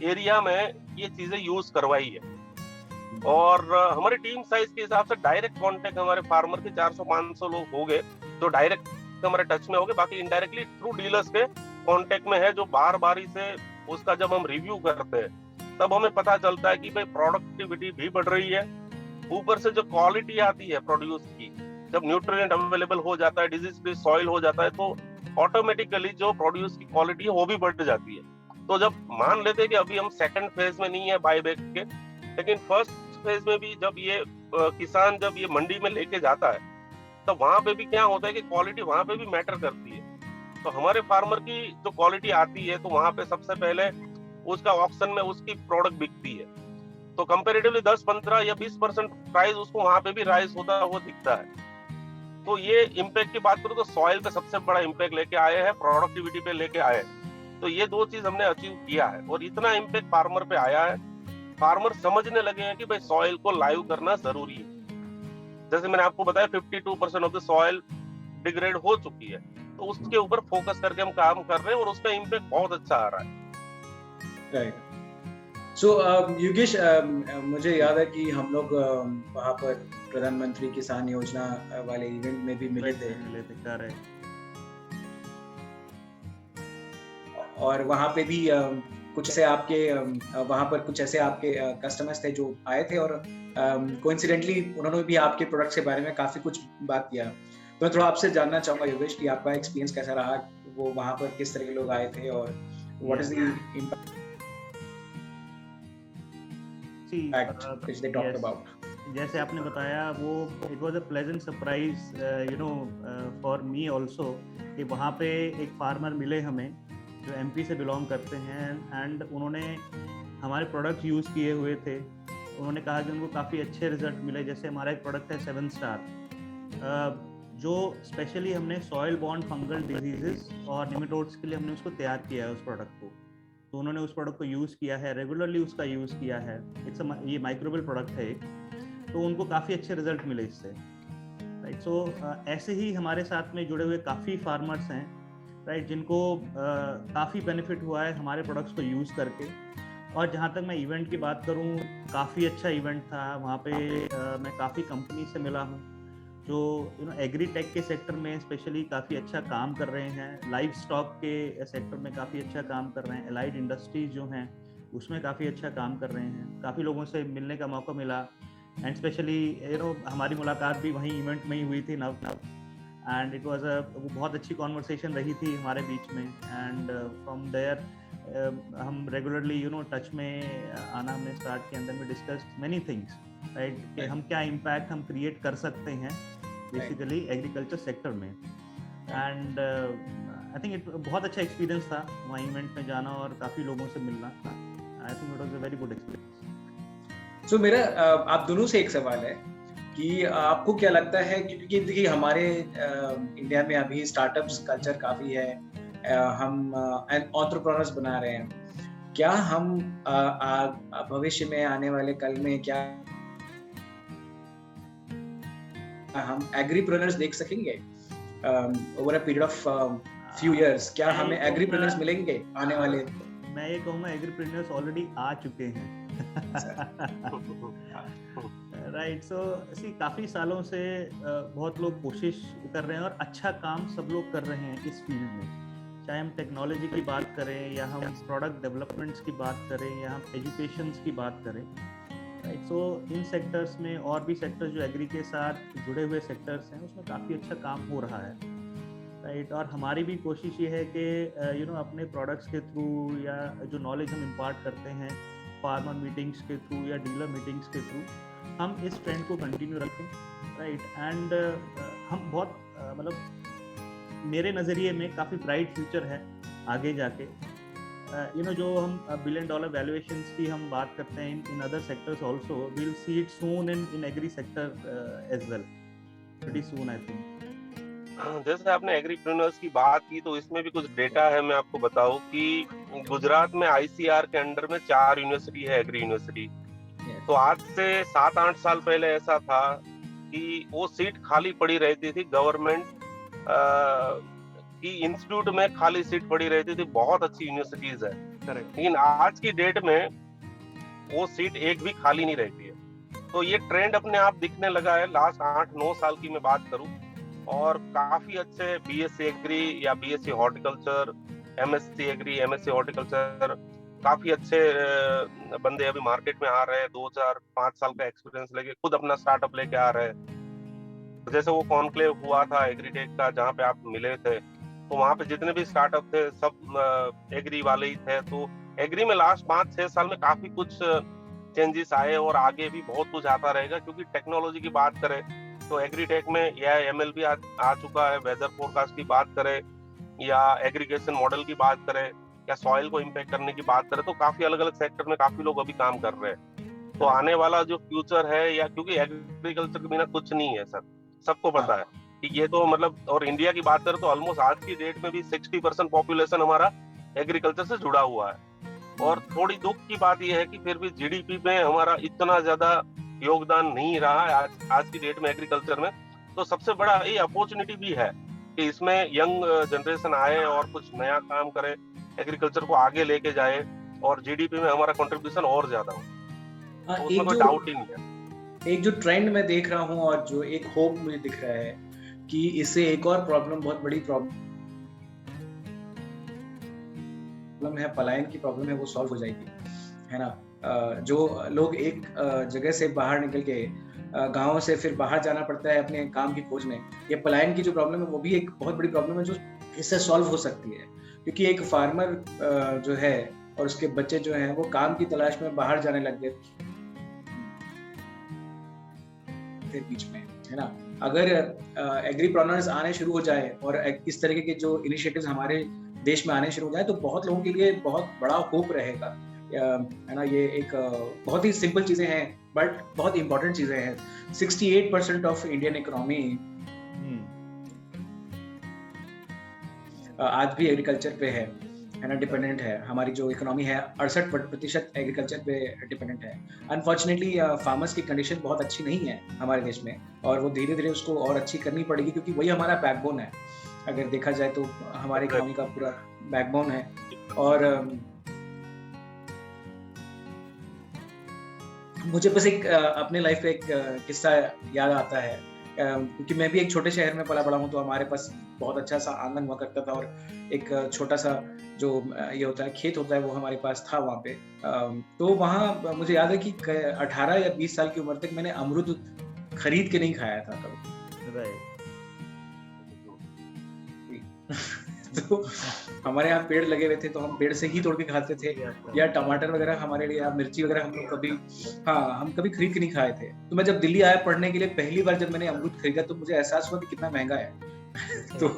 एरिया में ये चीजें यूज करवाई है। और हमारी टीम साइज के हिसाब से डायरेक्ट कांटेक्ट हमारे फार्मर के 400-500 लोग हो गए जो डायरेक्ट हमारे टच में हो गए। बाकी इनडायरेक्टली थ्रू डीलर्स के कांटेक्ट में है, जो बारी से उसका जब हम रिव्यू करते हैं तब हमें पता चलता है कि भाई प्रोडक्टिविटी भी बढ़ रही है ऊपर से जो क्वालिटी आती है प्रोड्यूस की, जब न्यूट्रिएंट अवेलेबल हो जाता है, डिजीज फ्री सॉइल हो जाता है, तो ऑटोमेटिकली जो प्रोड्यूस की क्वालिटी है वो भी बढ़ जाती है। तो जब मान लेते हैं कि अभी हम सेकंड फेज में नहीं है बायबैक के, लेकिन फर्स्ट फेज में भी जब ये किसान जब ये मंडी में लेके जाता है, तो वहां पे भी क्या होता है कि क्वालिटी वहां पे भी मैटर करती है। तो हमारे फार्मर की जो क्वालिटी आती है, तो वहां पे सबसे पहले उसका ऑक्शन में उसकी प्रोडक्ट बिकती है, तो कंपैरेटिवली 10-15 या 20% प्राइस उसको वहां पे भी राइज होता है, वो दिखता है। तो ये इम्पैक्ट की बात करूं तो सॉइल पे सबसे बड़ा इम्पैक्ट लेके आए हैं, प्रोडक्टिविटी पे लेके आए हैं। तो ये दो चीज हमने अचीव किया है और इतना इम्पैक्ट फार्मर पे आया है, फार्मर समझने लगे हैं कि भाई सॉइल को लाइव करना जरूरी है। जैसे मैंने आपको बताया 52% ऑफ द सॉइल डिग्रेड हो चुकी है, तो उसके ऊपर फोकस करके हम काम कर रहे हैं और उसका इम्पैक्ट बहुत अच्छा आ रहा है। राइट। सो योगेश, मुझे याद है कि हम लोग वहाँ पर प्रधानमंत्री किसान योजना वाले इवेंट में भी मिले थे और वहाँ पे भी कुछ ऐसे आपके वहाँ पर कुछ ऐसे आपके कस्टमर्स थे जो आए थे और कोइंसिडेंटली उन्होंने भी आपके प्रोडक्ट्स के बारे में काफ़ी कुछ बात किया। तो मैं थोड़ा आपसे जानना चाहूँगा योगेश कि आपका एक्सपीरियंस कैसा रहा, वो वहाँ पर किस तरह के लोग आए थे और what is the impact which they talked about? जैसे आपने बताया, वो it was a pleasant surprise you know for me also कि वहाँ पे एक फार्मर मिले हमें जो एमपी से बिलोंग करते हैं एंड उन्होंने हमारे प्रोडक्ट यूज़ किए हुए थे। उन्होंने कहा कि उनको काफ़ी अच्छे रिजल्ट मिले। जैसे हमारा एक प्रोडक्ट है 7 स्टार, जो स्पेशली हमने सॉइल बॉर्न फंगल डिजीजेस और निमेटोड्स के लिए हमने उसको तैयार किया है उस प्रोडक्ट को। तो उन्होंने उस प्रोडक्ट को यूज़ किया है, रेगुलरली उसका यूज़ किया है। ये माइक्रोबियल प्रोडक्ट है एक, तो उनको काफ़ी अच्छे रिजल्ट मिले इससे, राइट। सो ऐसे ही हमारे साथ में जुड़े हुए काफ़ी फार्मर्स हैं, राइट, जिनको काफ़ी बेनिफिट हुआ है हमारे प्रोडक्ट्स को यूज़ करके। और जहाँ तक मैं इवेंट की बात करूँ, काफ़ी अच्छा इवेंट था। वहाँ पे मैं काफ़ी कंपनी से मिला हूँ जो एग्री टेक के सेक्टर में स्पेशली काफ़ी अच्छा काम कर रहे हैं, लाइव स्टॉक के सेक्टर में काफ़ी अच्छा काम कर रहे हैं, एलाइड इंडस्ट्रीज जो हैं उसमें काफ़ी अच्छा काम कर रहे हैं। काफ़ी लोगों से मिलने का मौका मिला एंड स्पेशली हमारी मुलाकात भी वहीं इवेंट में ही हुई थी नव एंड इट वाज वो बहुत अच्छी कॉन्वर्सेशन रही थी हमारे बीच में। एंड फ्रॉम देयर हम रेगुलरली टच में आना हमने स्टार्ट किया, अंदर में डिस्कस मेनी थिंग्स, राइट, कि हम क्या इम्पैक्ट हम क्रिएट कर सकते हैं बेसिकली एग्रीकल्चर सेक्टर में। एंड आई थिंक बहुत अच्छा एक्सपीरियंस था वहाँ इवेंट में जाना और काफ़ी लोगों से मिलना। I think it was a very good experience. So मेरा आप दोनों से एक सवाल है कि आपको क्या लगता है, क्योंकि देखिए हमारे इंडिया में अभी स्टार्टअप्स कल्चर काफ़ी है, हम एंटरप्रेन्योर्स बना रहे हैं, क्या हम भविष्य में आने वाले कल में क्या हम एग्रीप्रेन्योर्स देख सकेंगे over a period of few years? क्या हमें एग्रीप्रेन्योर्स मिलेंगे आने वाले? मैं ये कहूँगा एग्रीप्रेन्योर्स ऑलरेडी आ चुके हैं। राइट। सो काफ़ी सालों से बहुत लोग कोशिश कर रहे हैं और अच्छा काम सब लोग कर रहे हैं इस फील्ड में, चाहे हम टेक्नोलॉजी की बात करें या हम प्रोडक्ट डेवलपमेंट्स की बात करें या हम एजुकेशंस की बात करें, राइट। सो इन सेक्टर्स में और भी सेक्टर्स जो एग्री के साथ जुड़े हुए सेक्टर्स हैं उसमें काफ़ी अच्छा काम हो रहा है, राइट। और हमारी भी कोशिश ये है कि अपने प्रोडक्ट्स के थ्रू या जो नॉलेज हम इम्पार्ट करते हैं फार्मर मीटिंग्स के थ्रू या डीलर मीटिंग्स के थ्रू, हम इस ट्रेंड को कंटिन्यू रखें, राइट। एंड हम बहुत मतलब मेरे नज़रिए में काफ़ी ब्राइट फ्यूचर है आगे जाके। जो हम $1 billion वैल्यूएशंस की हम बात करते हैं in other sectors also, we will see it soon in agri sector as well, pretty soon I think. जैसे आपने एग्रीप्रेन्योर्स की बात की, तो इसमें भी कुछ डेटा है। मैं आपको बताऊं कि गुजरात में आईसीआर के अंडर में 4 यूनिवर्सिटी है, एग्री यूनिवर्सिटी। तो आज से 7-8 साल पहले ऐसा था कि वो सीट खाली पड़ी रहती थी, गवर्नमेंट की इंस्टीट्यूट में खाली सीट पड़ी रहती थी। बहुत अच्छी यूनिवर्सिटीज है, लेकिन आज की डेट में वो सीट एक भी खाली नहीं रहती है। तो ये ट्रेंड अपने आप दिखने लगा है लास्ट 8-9 साल की मैं बात करूं, और काफी अच्छे बीएससी एग्री या BSc horticulture, MSc agri, MSc horticulture काफी अच्छे बंदे अभी मार्केट में आ रहे हैं, 2-4-5 साल का एक्सपीरियंस लेके खुद अपना स्टार्टअप लेके आ रहे हैं। जैसे वो कॉन्क्लेव हुआ था एग्रीटेक का, जहाँ पे आप मिले थे, तो वहाँ पे जितने भी स्टार्टअप थे सब एग्री वाले ही थे। तो एग्री में लास्ट 5-6 साल में काफी कुछ चेंजेस आए और आगे भी बहुत कुछ आता रहेगा, क्योंकि टेक्नोलॉजी की बात करें तो एग्रीटेक में या ML भी आ चुका है, वेदर फोरकास्ट की बात करें या एग्रीगेशन मॉडल की बात करें या सॉइल को इम्पैक्ट करने की बात करें, तो काफी अलग अलग सेक्टर में काफी लोग अभी काम कर रहे हैं। तो आने वाला जो फ्यूचर है, या क्योंकि एग्रीकल्चर के बिना कुछ नहीं है सर, सबको पता है कि ये तो मतलब, और इंडिया की बात करें तो ऑलमोस्ट आज की डेट में भी 60% पॉपुलेशन हमारा एग्रीकल्चर से जुड़ा हुआ है। और थोड़ी दुख की बात यह है कि फिर भी GDP में हमारा इतना ज्यादा योगदान नहीं रहा है आज की डेट में एग्रीकल्चर में। तो सबसे बड़ा ये अपॉर्चुनिटी भी है कि इसमें यंग जनरेशन आए और कुछ नया काम करे, एग्रीकल्चर को आगे लेके जाए और GDP में हमारा कंट्रीब्यूशन और ज्यादा हो। तो उसमें कोई डाउट ही नहीं है। एक जो ट्रेंड मैं देख रहा हूँ और जो एक होप मुझे दिख रहा है कि इससे एक और प्रॉब्लम, बहुत बड़ी प्रॉब्लम है, पलायन की प्रॉब्लम है, वो सॉल्व हो जाएगी, है ना। जो लोग एक जगह से बाहर निकल के गाँव से फिर बाहर जाना पड़ता है अपने काम की खोज में, ये पलायन की जो प्रॉब्लम है वो भी एक बहुत बड़ी प्रॉब्लम है जो इससे सॉल्व हो सकती है। क्योंकि एक फार्मर जो है और उसके बच्चे जो हैं वो काम की तलाश में बाहर जाने लग गए थे बीच में, है ना। अगर एग्रीप्रेन्योर्स आने शुरू हो जाए और इस तरीके के जो इनिशिएटिव्स हमारे देश में आने शुरू हो जाए तो बहुत लोगों के लिए बहुत बड़ा होप रहेगा, है ना। ये एक बहुत ही सिंपल चीजें हैं बट बहुत इंपॉर्टेंट चीजें हैं। 68% ऑफ इंडियन इकोनॉमी आज भी एग्रीकल्चर पे है ना, डिपेंडेंट है। हमारी जो इकोनॉमी है 68% एग्रीकल्चर पे डिपेंडेंट है। अनफॉर्चुनेटली फार्मर्स की कंडीशन बहुत अच्छी नहीं है हमारे देश में, और वो धीरे धीरे उसको और अच्छी करनी पड़ेगी, क्योंकि वही हमारा बैकबोन है। अगर देखा जाए तो हमारे इकोनॉमी का पूरा बैकबोन है। और मुझे बस एक अपने लाइफ का एक किस्सा याद आता है, क्योंकि मैं भी एक छोटे शहर में पला बड़ा हूँ, तो हमारे पास बहुत अच्छा सा आंगन हुआ करता था और एक छोटा सा जो ये होता है खेत होता है वो हमारे पास था वहाँ पे। तो वहाँ मुझे याद है कि 18 या 20 साल की उम्र तक मैंने अमरूद खरीद के नहीं खाया था कभी। तो हमारे यहाँ पेड़ लगे हुए थे तो हम पेड़ से ही तोड़ के खाते थे, या टमाटर वगैरह हमारे लिए, या मिर्ची वगैरह हम लोग हम कभी खरीद के नहीं खाए थे। तो मैं जब दिल्ली आया पढ़ने के लिए पहली बार जब मैंने अमरूद खरीदा तो मुझे एहसास हुआ कि कितना महंगा है। तो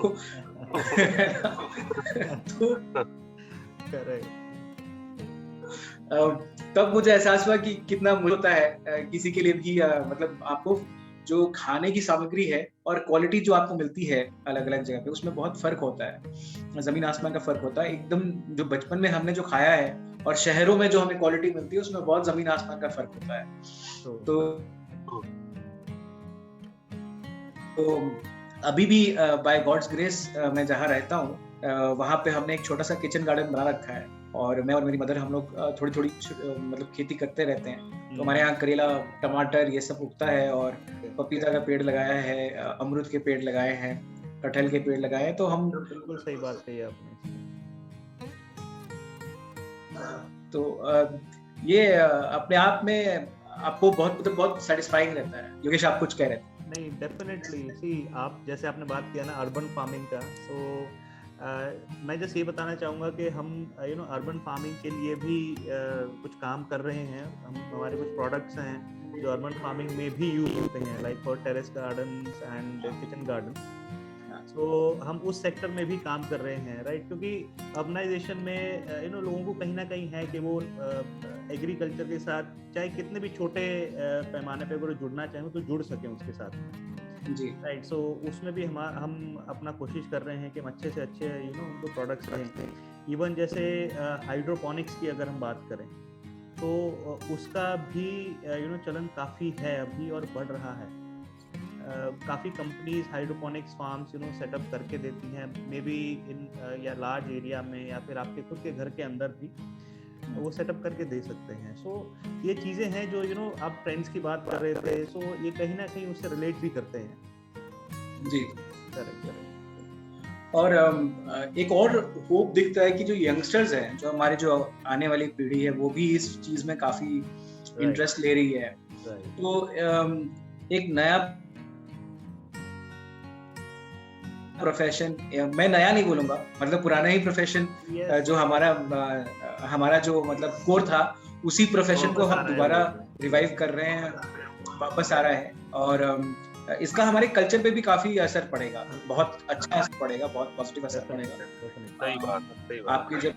तब मुझे एहसास हुआ कि कितना मूल्य होता है किसी के लिए भी, मतलब आपको जो खाने की सामग्री है और क्वालिटी जो आपको मिलती है अलग अलग जगह पे, उसमें बहुत फर्क होता है, जमीन आसमान का फर्क होता है एकदम। जो बचपन में हमने जो खाया है और शहरों में जो हमें क्वालिटी मिलती है उसमें बहुत जमीन आसमान का फर्क होता है। तो अभी भी बाय गॉड्स ग्रेस मैं जहाँ रहता हूँ वहाँ पे हमने एक छोटा सा किचन गार्डन बना रखा है, और मैं और मेरी मदर हम लोग थोड़ी थोड़ी मतलब खेती करते रहते हैं। तो हमारे यहाँ करेला, टमाटर ये सब उगता है, और पपीता का पेड़ लगाया है, अमरूद के पेड़ लगाए हैं, कटहल के पेड़ लगाए हैं। तो हम बिल्कुल सही बात कही आपने। तो ये अपने आप में आपको बहुत सेटिस्फाइंग रहता है। योगेश, आप कुछ कह रहे थे? नहीं, डेफिनेटली। सी, आप जैसे आपने बात किया ना अर्बन फार्मिंग का, तो मैं जस्ट ये बताना चाहूँगा कि हम अर्बन फार्मिंग के लिए भी कुछ काम कर रहे हैं। हमारे कुछ प्रोडक्ट्स हैं जो अर्बन फार्मिंग में भी यूज होते हैं, like for terrace gardens and kitchen garden. तो हम उस सेक्टर में भी काम कर रहे हैं, राइट। क्योंकि अर्बनाइजेशन में लोगों को कहीं ना कहीं है कि वो एग्रीकल्चर के साथ चाहे कितने भी छोटे पैमाने पे अगर जुड़ना चाहें तो जुड़ सकें उसके साथ जी, राइट। सो उसमें भी हम अपना कोशिश कर रहे हैं कि हम अच्छे से अच्छे उनको प्रोडक्ट्स दें। इवन जैसे हाइड्रोपोनिक्स की अगर हम बात करें तो उसका भी चलन काफ़ी है अभी और बढ़ रहा है। काफ़ी कंपनीज हाइड्रोपोनिक्स फार्म्स सेटअप करके देती हैं, मे बी इन या लार्ज एरिया में या फिर आपके खुद के घर के अंदर भी वो सेटअप करके दे सकते हैं। सो ये चीज़ें हैं जो आप ट्रेंड्स की बात कर रहे थे, सो ये कहीं ना कहीं उससे रिलेट भी करते हैं। जी, करेक्ट। और एक और होप दिखता है कि जो यंगस्टर्स हैं, जो हमारे जो आने वाली पीढ़ी है, वो भी इस चीज में काफी इंटरेस्ट ले रही है। तो एक नया प्रोफेशन, मैं नया नहीं बोलूंगा, मतलब पुराना ही प्रोफेशन जो हमारा जो मतलब कोर था, उसी प्रोफेशन को हम दोबारा रिवाइव कर रहे हैं, वापस आ रहा है। और इसका हमारे कल्चर पे भी काफी असर पड़ेगा, बहुत अच्छा असर पड़ेगा, बहुत पॉजिटिव असर पड़ेगा। सही बात है। आपकी जब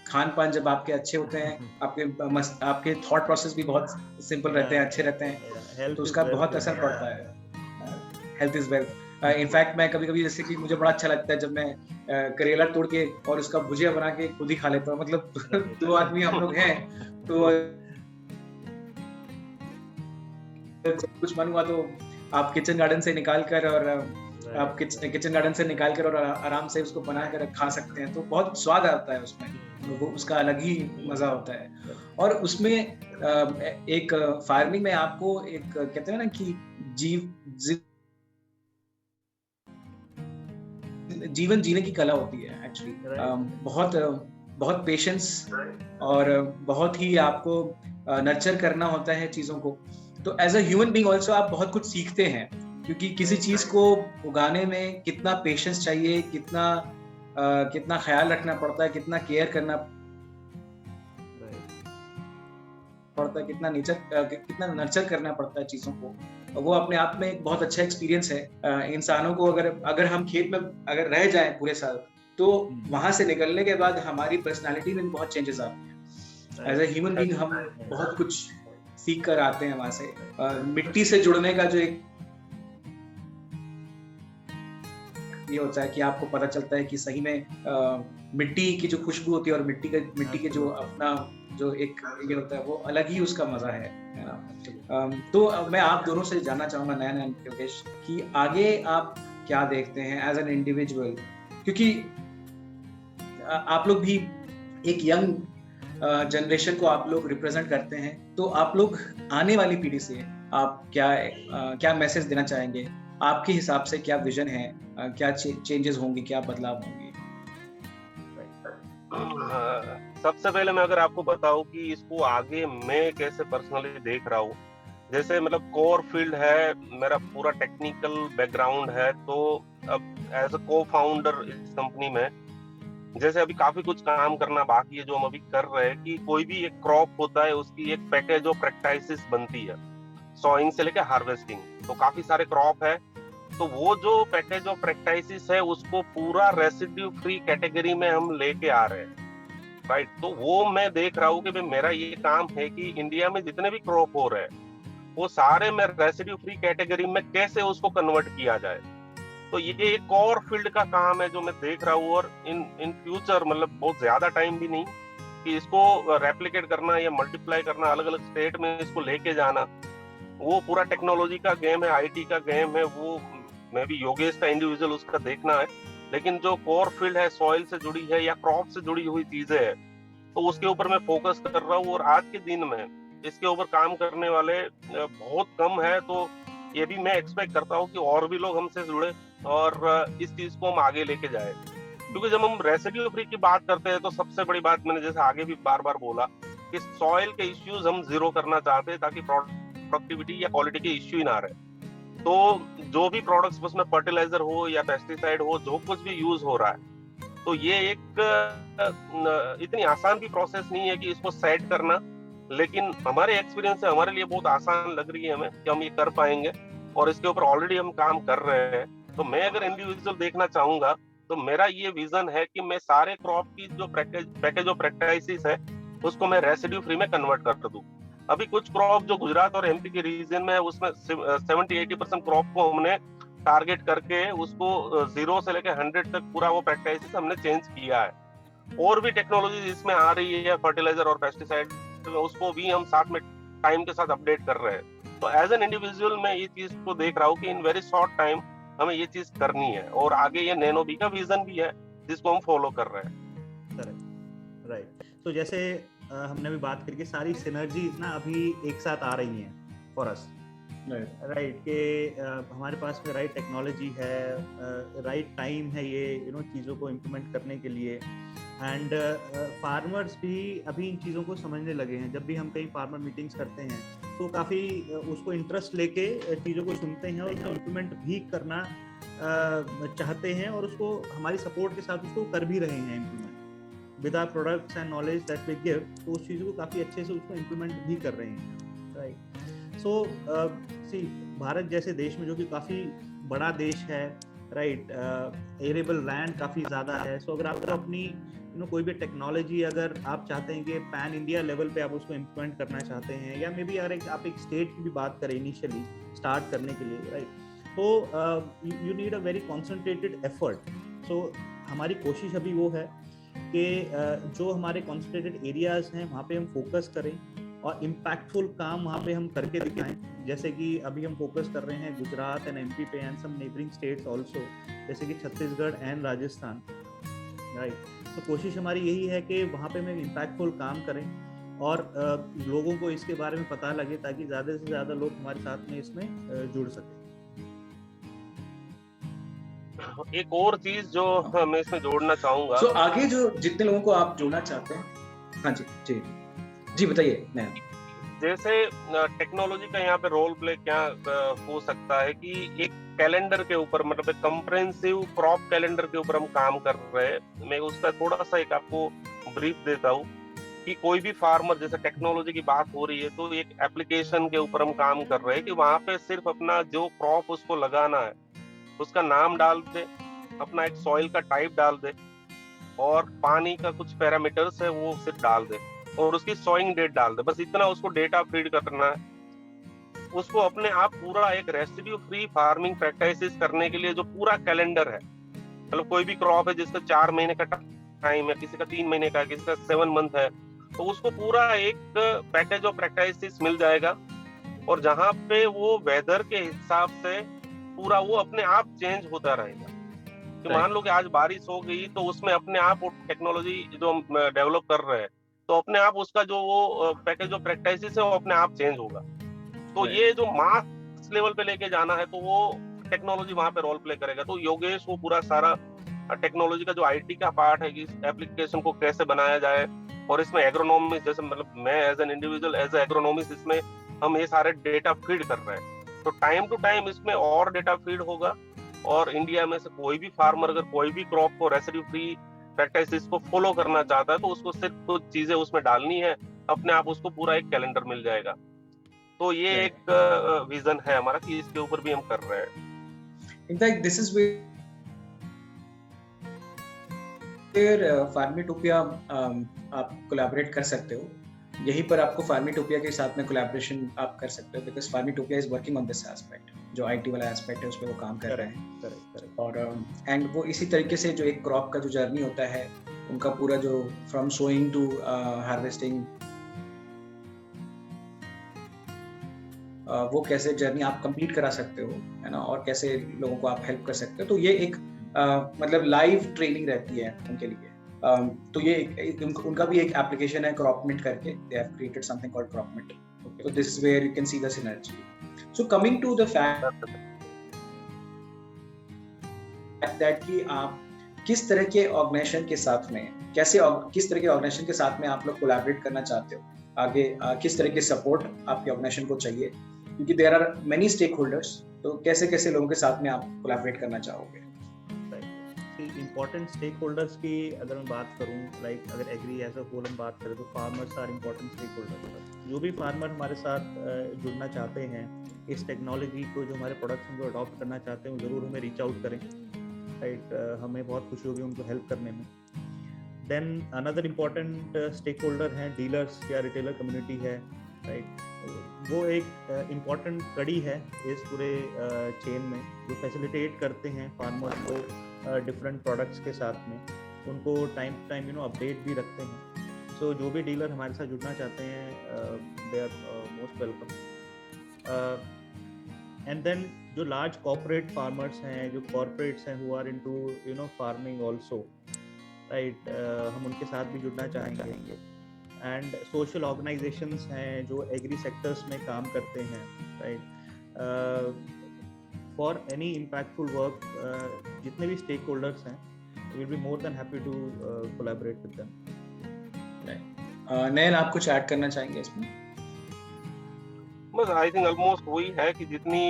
खान पान जब आपके अच्छे होते हैं, आपके थॉट प्रोसेस भी बहुत सिंपल रहते हैं, अच्छे रहते हैं, तो उसका बहुत असर पड़ता है। Health is wealth. इनफैक्ट मैं कभी कभी, जैसे कि मुझे बड़ा अच्छा लगता है जब मैं करेला तोड़ के और उसका भुजिया बना के खुद ही खा लेता हूँ। मतलब 2 आदमी हम लोग हैं, तो कुछ मन हुआ तो आप किचन गार्डन से निकाल कर और आप किचन गार्डन से निकाल कर और आराम से उसको बना कर खा सकते हैं, तो बहुत स्वाद आता है उसमें, वो उसका अलग ही मजा होता है। और उसमें एक फार्मिंग में आपको एक कहते हैं ना कि जीवन जीने की कला होती है एक्चुअली। बहुत पेशेंस और बहुत ही आपको नर्चर करना होता है चीजों को। तो as a human being also आप बहुत कुछ सीखते हैं, क्योंकि किसी चीज को उगाने में कितना पेशेंस चाहिए, कितना ख्याल रखना पड़ता है, कितना केयर करना पड़ता है, कितना नर्चर करना पड़ता है चीजों को, वो अपने आप में एक बहुत अच्छा एक्सपीरियंस है। इंसानों को अगर हम खेत में अगर रह जाएं पूरे साल, तो वहां से निकलने के बाद हमारी पर्सनालिटी में बहुत चेंजेस आते हैं। एज ए ह्यूमन बीइंग हम बहुत कुछ सीख कर आते हैं वहां से। मिट्टी से जुड़ने का जो एक ये होता है कि आपको पता चलता है कि सही में मिट्टी की जो खुशबू होती है और मिट्टी के जो अपना जो एक ये होता है, वो अलग ही उसका मजा है ना। तो मैं आप दोनों से जानना चाहूंगा, नयन एंड योगेश, कि आगे आप क्या देखते हैं एज एन इंडिविजुअल, क्योंकि आप लोग भी एक यंग जनरेशन को आप लोग रिप्रेजेंट करते हैं, तो आप लोग आने वाली पीढ़ी से आप क्या मैसेज देना चाहेंगे? आपके हिसाब से क्या विजन है, क्या चेंजेस होंगे, क्या बदलाव होंगे? सबसे पहले मैं अगर आपको बताऊं कि इसको आगे मैं कैसे पर्सनली देख रहा हूँ, जैसे मतलब कोर फील्ड है, मेरा पूरा टेक्निकल बैकग्राउंड है, तो अब एज अ को फाउंडर इस कंपनी में जैसे अभी काफी कुछ काम करना बाकी है जो हम अभी कर रहे हैं, कि कोई भी एक क्रॉप होता है उसकी एक पैकेज ऑफ प्रैक्टिसेस बनती है, सॉइंग से लेकर हार्वेस्टिंग, तो काफी सारे क्रॉप है, तो वो जो पैकेज ऑफ प्रैक्टिसेस है उसको पूरा रेसिड्यू फ्री कैटेगरी में हम लेके आ रहे हैं, राइट। तो वो मैं देख रहा हूँ कि भाई मेरा ये काम है कि इंडिया में जितने भी क्रॉप हो रहे हैं वो सारे में रेसिड्यू फ्री कैटेगरी में कैसे उसको कन्वर्ट किया जाए। तो ये एक और फील्ड का काम है जो मैं देख रहा हूँ, और इन फ्यूचर मतलब बहुत ज्यादा टाइम भी नहीं कि इसको रेप्लिकेट करना या मल्टीप्लाई करना, अलग अलग स्टेट में इसको लेके जाना, वो पूरा टेक्नोलॉजी का गेम है, आईटी का गेम है, वो मैं भी योगेश का इंडिविजुअल उसका देखना है। लेकिन जो कोर फील्ड है, सॉइल से जुड़ी है या क्रॉप से जुड़ी हुई चीजें है, तो उसके ऊपर मैं फोकस कर रहा हूँ, और आज के दिन में इसके ऊपर काम करने वाले बहुत कम है। तो ये भी मैं एक्सपेक्ट करता हूँ कि और भी लोग हमसे जुड़े और इस चीज को हम आगे लेके जाए, क्योंकि जब हम रेसिड्यू फ्री की बात करते हैं तो सबसे बड़ी बात मैंने जैसे आगे भी बार बार बोला कि सॉइल के इश्यूज हम जीरो करना चाहते हैं ताकि प्रोडक्टिविटी या क्वालिटी के इश्यू ही ना रहे। तो जो भी प्रोडक्ट्स उसमें फर्टिलाइजर हो या पेस्टिसाइड हो, जो कुछ भी यूज हो रहा है, तो ये एक इतनी आसान भी प्रोसेस नहीं है कि इसको सेट करना, लेकिन हमारे एक्सपीरियंस से हमारे लिए बहुत आसान लग रही है हमें कि हम ये कर पाएंगे, और इसके ऊपर ऑलरेडी हम काम कर रहे हैं। तो मैं अगर इंडिविजुअल देखना चाहूंगा तो मेरा ये विजन है कि मैं सारे क्रॉप की जो पैकेज ऑफ प्रैक्टिसेस है उसको मैं रेसिड्यू फ्री में कन्वर्ट कर दूं। अभी कुछ क्रॉप जो गुजरात और एमपी के रीजन में है उसमें 70-80% क्रॉप को हमने टारगेट करके उसको 0 से लेकर 100 तक पूरा वो प्रैक्टिसेस हमने चेंज किया है। और भी टेक्नोलॉजी इसमें आ रही है, फर्टिलाइजर और पेस्टिसाइड, उसको भी हम साथ में टाइम के साथ अपडेट कर रहे हैं। तो एज एन इंडिविजुअल मैं ये चीज को देख रहा हूँ कि इन वेरी शॉर्ट टाइम हमें ये चीज करनी है, और आगे ये नैनोबी का विजन भी है जिसको हम फॉलो कर रहे हैं। राइट। तो जैसे हमने भी बात करके सारी सिनर्जीज ना अभी एक साथ आ रही हैं फॉर अस, राइट कि हमारे पास में राइट टेक्नोलॉजी है, राइट टाइम है ये चीज़ों को इम्प्लीमेंट करने के लिए। एंड फार्मर्स भी अभी इन चीज़ों को समझने लगे हैं। जब भी हम कहीं फार्मर मीटिंग्स करते हैं तो काफ़ी उसको इंटरेस्ट लेके चीज़ों को सुनते हैं और उसको इम्प्लीमेंट भी करना चाहते हैं, और उसको हमारी सपोर्ट के साथ उसको कर भी रहे हैं implement with our products and knowledge that we give. तो उस चीज़ों को काफ़ी अच्छे से उसको इम्प्लीमेंट भी कर रहे हैं, राइट। सो सी भारत जैसे देश में, जो कि काफ़ी बड़ा देश है, राइट, एरेबल लैंड काफ़ी ज़्यादा है। सो अगर आपको अपनी कोई भी टेक्नोलॉजी अगर आप चाहते हैं कि पैन इंडिया लेवल पे आप उसको इम्प्लीमेंट करना चाहते हैं, या मे बी अगर आप एक स्टेट की भी बात करें इनिशियली स्टार्ट करने के लिए, राइट, तो you need a very concentrated effort. So हमारी कोशिश अभी वो है कि जो हमारे कॉन्सेंट्रेटेड एरियाज हैं वहाँ पे हम फोकस करें और इम्पैक्टफुल काम वहाँ पे हम करके दिखाएं। जैसे कि अभी हम फोकस कर रहे हैं गुजरात एंड एमपी पे and some neighbouring states also, जैसे कि छत्तीसगढ़ एंड राजस्थान, राइट। तो कोशिश हमारी यही है कि वहाँ पे हम इम्पैक्टफुल काम करें और लोगों को इसके बारे में पता लगे, ताकि ज़्यादा से ज़्यादा लोग हमारे साथ में इसमें जुड़ सकें। एक और चीज जो मैं इसमें जोड़ना चाहूंगा, आगे जो जितने लोगों को आप जोड़ना चाहते हैं, हाँ जी जी जी बताइए। जैसे टेक्नोलॉजी का यहाँ पे रोल प्ले क्या हो सकता है कि एक कैलेंडर के ऊपर, मतलब एक कंप्रेहेंसिव क्रॉप कैलेंडर के ऊपर हम काम कर रहे हैं। मैं उसका थोड़ा सा एक आपको ब्रीफ देता हूँ कि कोई भी फार्मर, जैसे टेक्नोलॉजी की बात हो रही है, तो एक एप्लीकेशन के ऊपर हम काम कर रहे हैं कि वहां पे सिर्फ अपना जो क्रॉप उसको लगाना है उसका नाम डाल दे, अपना एक सॉइल का टाइप डाल दे और पानी का कुछ पैरामीटर्स है वो सिर्फ डाल दे और उसकी सोइंग डेट डाल दे। बस इतना उसको डेटा फीड करना है। उसको अपने आप पूरा एक रेसिड्यू फ्री फार्मिंग प्रैक्टिसेस करने के लिए जो पूरा कैलेंडर है, मतलब कोई भी क्रॉप है जिसका 4 महीने का टाइम है, किसी का 3 महीने का, किसी का 7 मंथ है, तो उसको पूरा एक पैकेज ऑफ प्रैक्टिसेस मिल जाएगा। और जहां पे वो वेदर के हिसाब से पूरा वो अपने आप चेंज होता रहेगा। कि मान लो कि आज बारिश हो गई तो उसमें अपने आप वो टेक्नोलॉजी जो हम डेवलप कर रहे हैं, तो अपने आप उसका जो वो पैकेज ऑफ प्रैक्टिसेस है वो अपने आप चेंज होगा। तो ये जो मास लेवल पे लेके जाना है तो वो टेक्नोलॉजी वहां पे रोल प्ले करेगा। तो योगेश वो पूरा सारा टेक्नोलॉजी का जो आईटी का पार्ट है कि इस एप्लीकेशन को कैसे बनाया जाए, और इसमें एग्रोनॉमिस्ट, जैसे मतलब मैं as an individual as agronomist इसमें हम ये सारे डेटा फीड कर रहे हैं। तो टाइम टू टाइम इसमें और डेटा फीड होगा, और इंडिया में से कोई भी फार्मर अगर कोई भी क्रॉप को रेसिड्यू फ्री प्रैक्टिसेस को फॉलो करना चाहता है तो उसको सिर्फ कुछ चीजें उसमें डालनी है, अपने आप उसको पूरा एक कैलेंडर मिल जाएगा। तो ये एक विजन है हमारा कि इसके ऊपर भी हम कर रहे हैं। इनफैक्ट दिस इज वेयर फार्मिटोपिया आप कोलैबोरेट कर सकते हो। यहीं पर आपको फार्मिटोपिया के साथ में कोलैबोरेशन आप कर सकते हो, because Farmitopia is working on this aspect, जो आईटी वाला एस्पेक्ट है उस पर वो काम कर रहे हैं। और एंड वो इसी तरीके से जो एक क्रॉप का जो जर्नी होता है उनका पूरा, जो फ्रॉम सोइंग टू हार्वेस्टिंग, वो कैसे जर्नी आप कंप्लीट करा सकते हो, है ना, और कैसे लोगों को आप हेल्प कर सकते हो। तो ये एक मतलब लाइव ट्रेनिंग रहती है उनके लिए। तो ये उनका भी एक एप्लीकेशन है क्रॉपमिट करके, they have created something called Cropmit. So this is where you can see the synergy. So coming to the fact that कि आप किस तरह के ऑर्गेनाइजेशन के साथ में, किस तरह के ऑर्गेनाइजेशन के साथ में आप लोग कोलैबोरेट करना चाहते हो, आगे किस तरह के सपोर्ट आपके ऑर्गेनाइजेशन को चाहिए, क्योंकि there are many stakeholders. तो कैसे कैसे लोगों के साथ में आप कोलैबोरेट करना चाहोगे? इम्पोर्टेंट स्टेक होल्डर्स की अगर मैं बात करूं, लाइक अगर एग्री एज अ होल हम बात करें तो farmers are important stakeholders. जो भी फार्मर हमारे साथ जुड़ना चाहते हैं, इस टेक्नोलॉजी को, जो हमारे प्रोडक्ट्स को अडॉप्ट करना चाहते हैं, वो ज़रूर हमें रीच आउट करें, राइट। हमें बहुत खुशी होगी उनको हेल्प करने में। Then another important stakeholder हैं डीलर्स या रिटेलर कम्युनिटी है, राइट। वो एक इम्पॉर्टेंट कड़ी है इस पूरे चेन में, जो फैसिलिटेट करते हैं फार्मर्स को डिफरेंट प्रोडक्ट्स के साथ में, उनको टाइम टू टाइम अपडेट भी रखते हैं। सो जो भी डीलर हमारे साथ जुड़ना चाहते हैं, they are most welcome. And then जो लार्ज कॉर्पोरेट फार्मर्स हैं, जो कॉर्पोरेट्स हैं who are into farming also, right, हम उनके साथ भी जुड़ना चाहेंगे। एंड सोशल ऑर्गेनाइजेशंस हैं जो एग्री सेक्टर्स में काम करते हैं, right. for any impactful work, जितने भी stakeholders हैं, we'll be more than happy to collaborate with them. नयन, आप कुछ ऐड करना चाहेंगे इसमें? बस आई थिंक ऑलमोस्ट वही है कि जितनी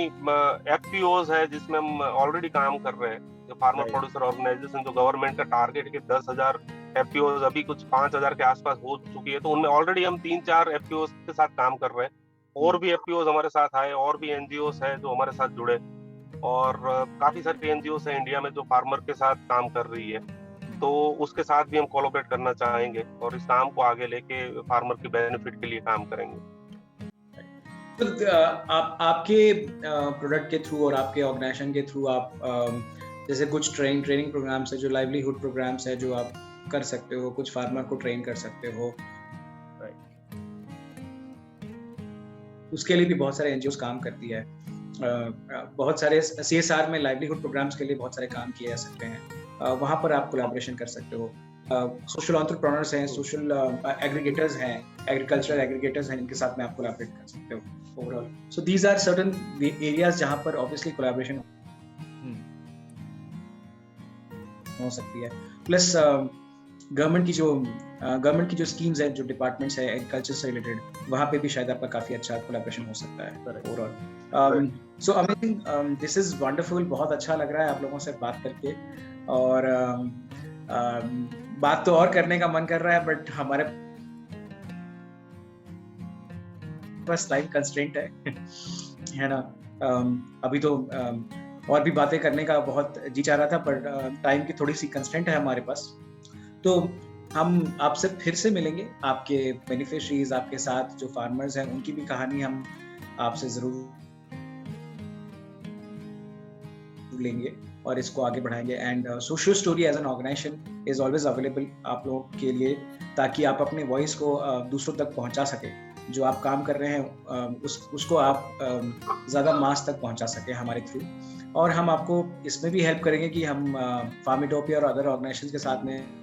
एफपीओज है जिसमें हम ऑलरेडी काम कर रहे हैं, जो फार्मर प्रोड्यूसर ऑर्गेनाइजेशन, जो गवर्नमेंट का टारगेट के 10,000 एफपीओज अभी कुछ 5,000 के आसपास हो चुकी है, तो उनमें ऑलरेडी हम 3-4 एफपीओज के साथ काम कर रहे हैं. और भी एफपीओज हमारे साथ आए, और भी एनजीओस है जो हमारे साथ जुड़े, और काफी सारी एनजीओस है इंडिया में जो फार्मर के साथ काम कर रही है. तो उसके साथ भी हम कोलैबोरेट करना चाहेंगे और इस काम को आगे लेके फार्मर के बेनिफिट के लिए काम करेंगे. तो आपके प्रोडक्ट के थ्रू और आपके ऑर्गेनाइजेशन के थ्रू आप जैसे कुछ ट्रेनिंग प्रोग्राम्स है, जो लाइवलीहुड प्रोग्राम्स है जो आप कर सकते हो, कुछ फार्मर को ट्रेन कर सकते हो, उसके लिए भी बहुत सारे एनजीओस काम करती है. बहुत सारे सीएसआर में लाइवलीहुड प्रोग्राम्स के लिए बहुत सारे काम किए जा सकते हैं. वहाँ पर आप कोलैबोरेशन कर सकते हो. सोशल एंटरप्रेन्योर्स हैं, सोशल एग्रीगेटर्स हैं, एग्रीकल्चरल एग्रीगेटर्स हैं, इनके साथ में आप कोलैबोरेट कर सकते हो overall. So these are certain areas जहाँ पर ऑब्वियसली कोलैबोरेशन हो सकती है. प्लस गवर्नमेंट की जो स्कीम्स हैं, जो डिपार्टमेंट्स है एग्रीकल्चर से रिलेटेड, वहाँ पे भी शायद आपका काफी अच्छा कोलैबोरेशन हो सकता है overall. So amazing, this is wonderful. बहुत अच्छा लग रहा है आप लोगों से बात करके, और बात तो और करने का मन कर रहा है, बट हमारे पास टाइम कंस्ट्रेंट है ना. अभी तो और भी बातें करने का बहुत जी चाह रहा था, पर टाइम की थोड़ी सी कंस्ट्रेंट है हमारे पास. तो हम आपसे फिर से मिलेंगे, आपके बेनिफिशरीज, आपके साथ जो फार्मर्स हैं, उनकी भी कहानी हम आपसे जरूर लेंगे और इसको आगे बढ़ाएंगे. And social story as an organisation is always available आप लोगों के लिए, ताकि आप अपने वॉइस को दूसरों तक पहुंचा सके. जो आप काम कर रहे हैं उसको आप ज़्यादा मास तक पहुंचा सके हमारे थ्रू. और हम आपको इसमें भी हेल्प करेंगे कि हम फार्मिटोपिया और अदर ऑर्गेनाइजेशंस के साथ में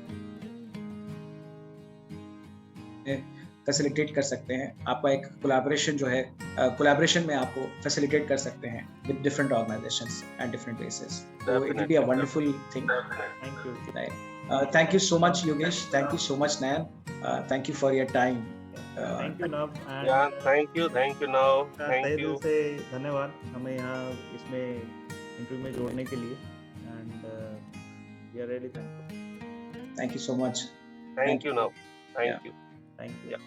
फैसिलिटेट कर सकते हैं. आपका एक कोलैबोरेशन जो है, कोलैबोरेशन में आपको फैसिलिटेट कर सकते हैं with different organisations and different places. So it will be a wonderful thing. Thank you. Thank you so much, Yogesh. Thank you so much, Nayan. Thank you for your time. Thank you, Nav. Yeah, thank you, Nav. Thank you. से धन्यवाद हमें यहाँ इसमें interview में जोड़ने के लिए, and we are really thankful. Thank you so much. Thank you, Nav. Thank you. Thank you. Yeah.